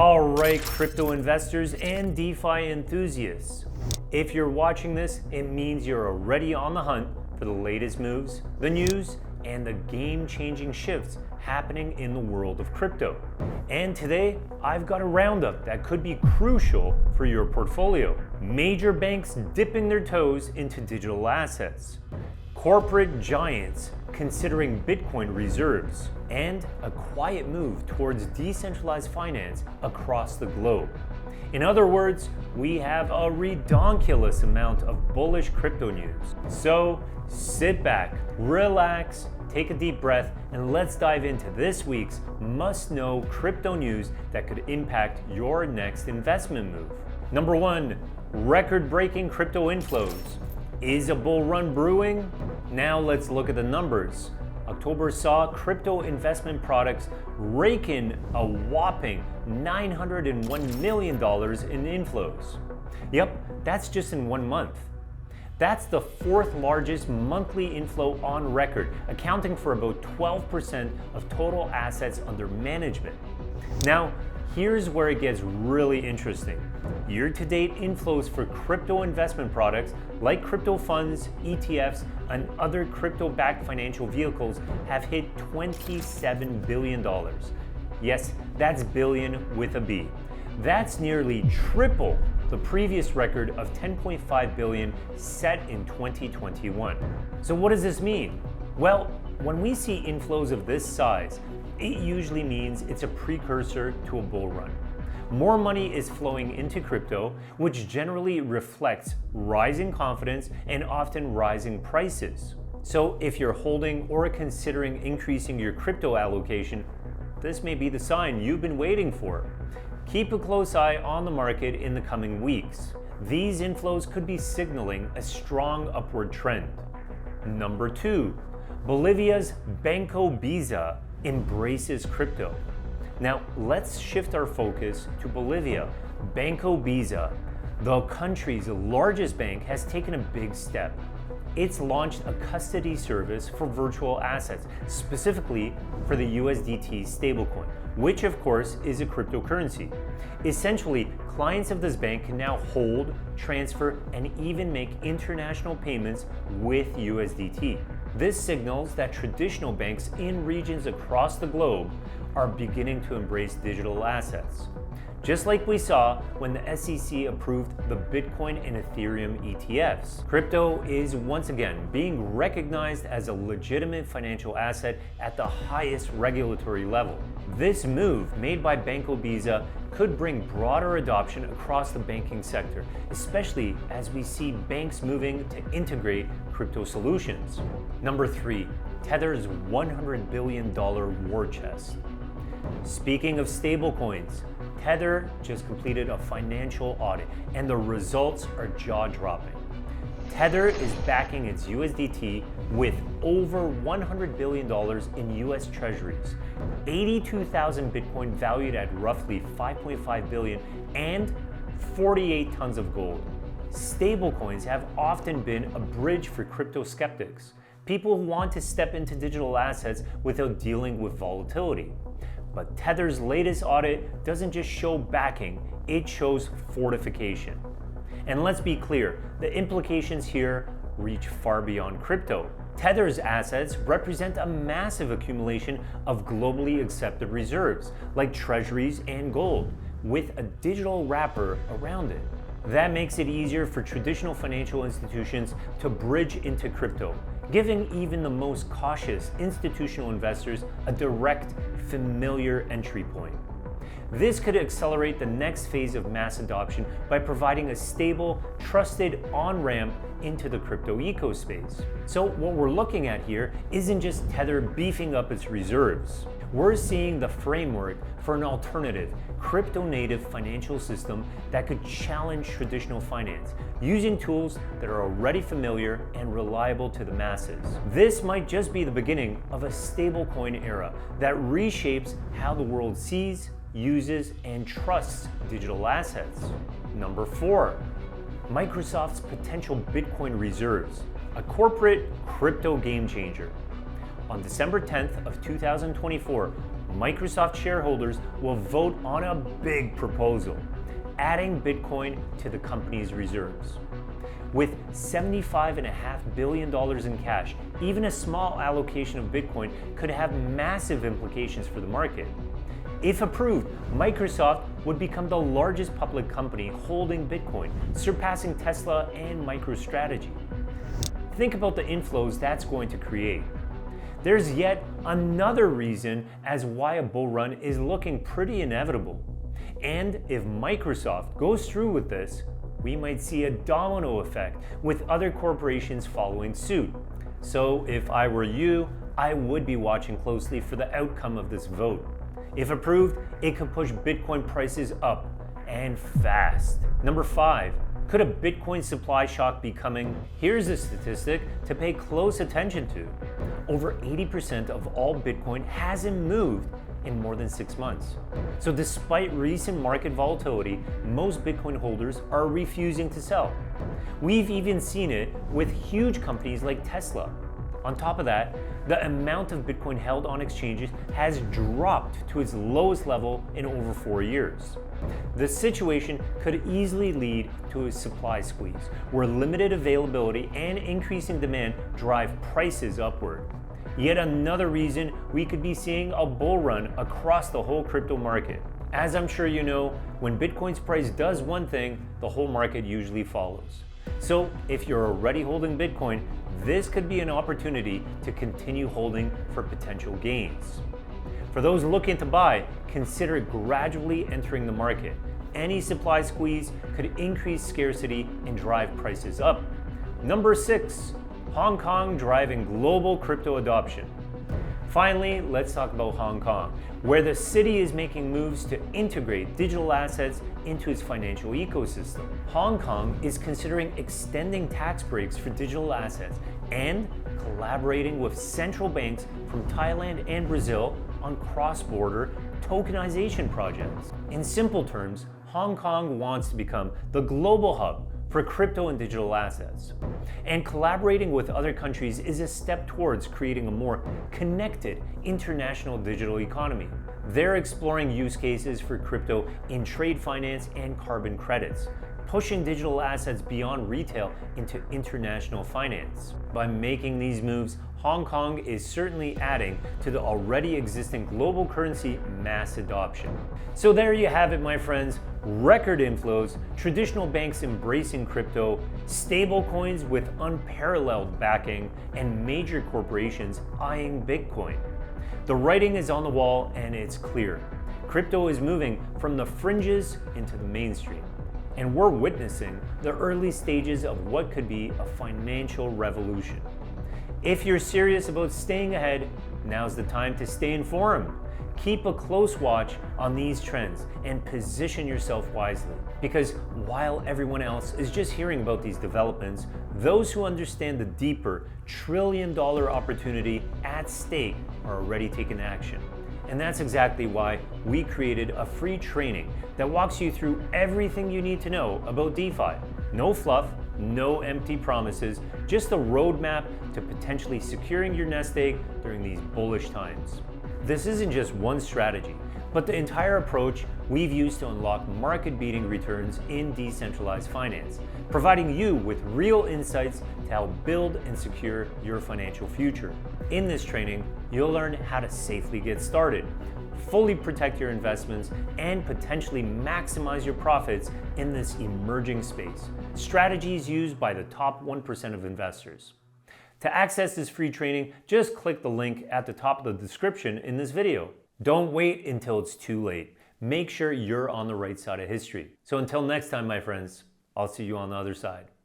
All right, crypto investors and DeFi enthusiasts. If you're watching this, it means you're already on the hunt for the latest moves, the news, and the game-changing shifts happening in the world of crypto. And today, I've got a roundup that could be crucial for your portfolio. Major banks dipping their toes into digital assets. Corporate giants considering Bitcoin reserves, and a quiet move towards decentralized finance across the globe. In other words, we have a redonkulous amount of bullish crypto news. So sit back, relax, take a deep breath, and let's dive into this week's must-know crypto news that could impact your next investment move. Number 1, record-breaking crypto inflows. Is a bull run brewing? Now let's look at the numbers. October saw crypto investment products rake in a whopping $901 million in inflows. Yep, that's just in 1 month. That's the 4th largest monthly inflow on record, accounting for about 12% of total assets under management. Now, here's where it gets really interesting. Year-to-date inflows for crypto investment products like crypto funds, ETFs, and other crypto-backed financial vehicles have hit $27 billion. Yes, that's billion with a B. That's nearly triple the previous record of $10.5 billion set in 2021. So what does this mean? Well, when we see inflows of this size, it usually means it's a precursor to a bull run. More money is flowing into crypto, which generally reflects rising confidence and often rising prices. So if you're holding or considering increasing your crypto allocation, this may be the sign you've been waiting for. Keep a close eye on the market in the coming weeks. These inflows could be signaling a strong upward trend. Number 2, Bolivia's Banco Biza embraces crypto. Now, let's shift our focus to Bolivia. Banco Biza, the country's largest bank, has taken a big step. It's launched a custody service for virtual assets, specifically for the USDT stablecoin, which of course is a cryptocurrency. Essentially, clients of this bank can now hold, transfer, and even make international payments with USDT. This signals that traditional banks in regions across the globe are beginning to embrace digital assets. Just like we saw when the SEC approved the Bitcoin and Ethereum ETFs, crypto is once again being recognized as a legitimate financial asset at the highest regulatory level. This move made by Banco Biza could bring broader adoption across the banking sector, especially as we see banks moving to integrate crypto solutions. Number 3, Tether's $100 billion war chest. Speaking of stablecoins, Tether just completed a financial audit, and the results are jaw-dropping. Tether is backing its USDT with over $100 billion in US treasuries, 82,000 Bitcoin valued at roughly $5.5 billion, and 48 tons of gold. Stablecoins have often been a bridge for crypto skeptics, people who want to step into digital assets without dealing with volatility. But Tether's latest audit doesn't just show backing, it shows fortification. And let's be clear, the implications here reach far beyond crypto. Tether's assets represent a massive accumulation of globally accepted reserves, like treasuries and gold, with a digital wrapper around it. That makes it easier for traditional financial institutions to bridge into crypto, giving even the most cautious institutional investors a direct, familiar entry point. This could accelerate the next phase of mass adoption by providing a stable, trusted on-ramp into the crypto ecospace. So what we're looking at here isn't just Tether beefing up its reserves. We're seeing the framework for an alternative, crypto-native financial system that could challenge traditional finance, using tools that are already familiar and reliable to the masses. This might just be the beginning of a stablecoin era that reshapes how the world sees, uses, and trusts digital assets. Number 4, Microsoft's potential Bitcoin reserves, a corporate crypto game changer. On December 10th of 2024, Microsoft shareholders will vote on a big proposal, adding Bitcoin to the company's reserves. With $75.5 billion in cash, even a small allocation of Bitcoin could have massive implications for the market. If approved, Microsoft would become the largest public company holding Bitcoin, surpassing Tesla and MicroStrategy. Think about the inflows that's going to create. There's yet another reason as why a bull run is looking pretty inevitable. And if Microsoft goes through with this, we might see a domino effect with other corporations following suit. So if I were you, I would be watching closely for the outcome of this vote. If approved, it could push Bitcoin prices up, and fast. Number 5, could a Bitcoin supply shock be coming? Here's a statistic to pay close attention to. Over 80% of all Bitcoin hasn't moved in more than 6 months. So despite recent market volatility, most Bitcoin holders are refusing to sell. We've even seen it with huge companies like Tesla. On top of that, the amount of Bitcoin held on exchanges has dropped to its lowest level in over 4 years. The situation could easily lead to a supply squeeze, where limited availability and increasing demand drive prices upward. Yet another reason we could be seeing a bull run across the whole crypto market. As I'm sure you know, when Bitcoin's price does one thing, the whole market usually follows. So if you're already holding Bitcoin, this could be an opportunity to continue holding for potential gains. For those looking to buy, consider gradually entering the market. Any supply squeeze could increase scarcity and drive prices up. Number 6, Hong Kong driving global crypto adoption. Finally, let's talk about Hong Kong, where the city is making moves to integrate digital assets into its financial ecosystem. Hong Kong is considering extending tax breaks for digital assets and collaborating with central banks from Thailand and Brazil on cross-border tokenization projects. In simple terms, Hong Kong wants to become the global hub for crypto and digital assets. And collaborating with other countries is a step towards creating a more connected international digital economy. They're exploring use cases for crypto in trade finance and carbon credits, pushing digital assets beyond retail into international finance. By making these moves, Hong Kong is certainly adding to the already existing global currency mass adoption. So there you have it, my friends. Record inflows, traditional banks embracing crypto, stable coins with unparalleled backing, and major corporations eyeing Bitcoin. The writing is on the wall and it's clear. Crypto is moving from the fringes into the mainstream. And we're witnessing the early stages of what could be a financial revolution. If you're serious about staying ahead, now's the time to stay informed. Keep a close watch on these trends and position yourself wisely. Because while everyone else is just hearing about these developments, those who understand the deeper trillion-dollar opportunity at stake are already taking action. And that's exactly why we created a free training that walks you through everything you need to know about DeFi. No fluff, no empty promises, just a roadmap to potentially securing your nest egg during these bullish times. This isn't just one strategy, but the entire approach we've used to unlock market-beating returns in decentralized finance, providing you with real insights to help build and secure your financial future. In this training, you'll learn how to safely get started, fully protect your investments, and potentially maximize your profits in this emerging space. Strategies used by the top 1% of investors. To access this free training, just click the link at the top of the description in this video. Don't wait until it's too late. Make sure you're on the right side of history. So until next time, my friends, I'll see you on the other side.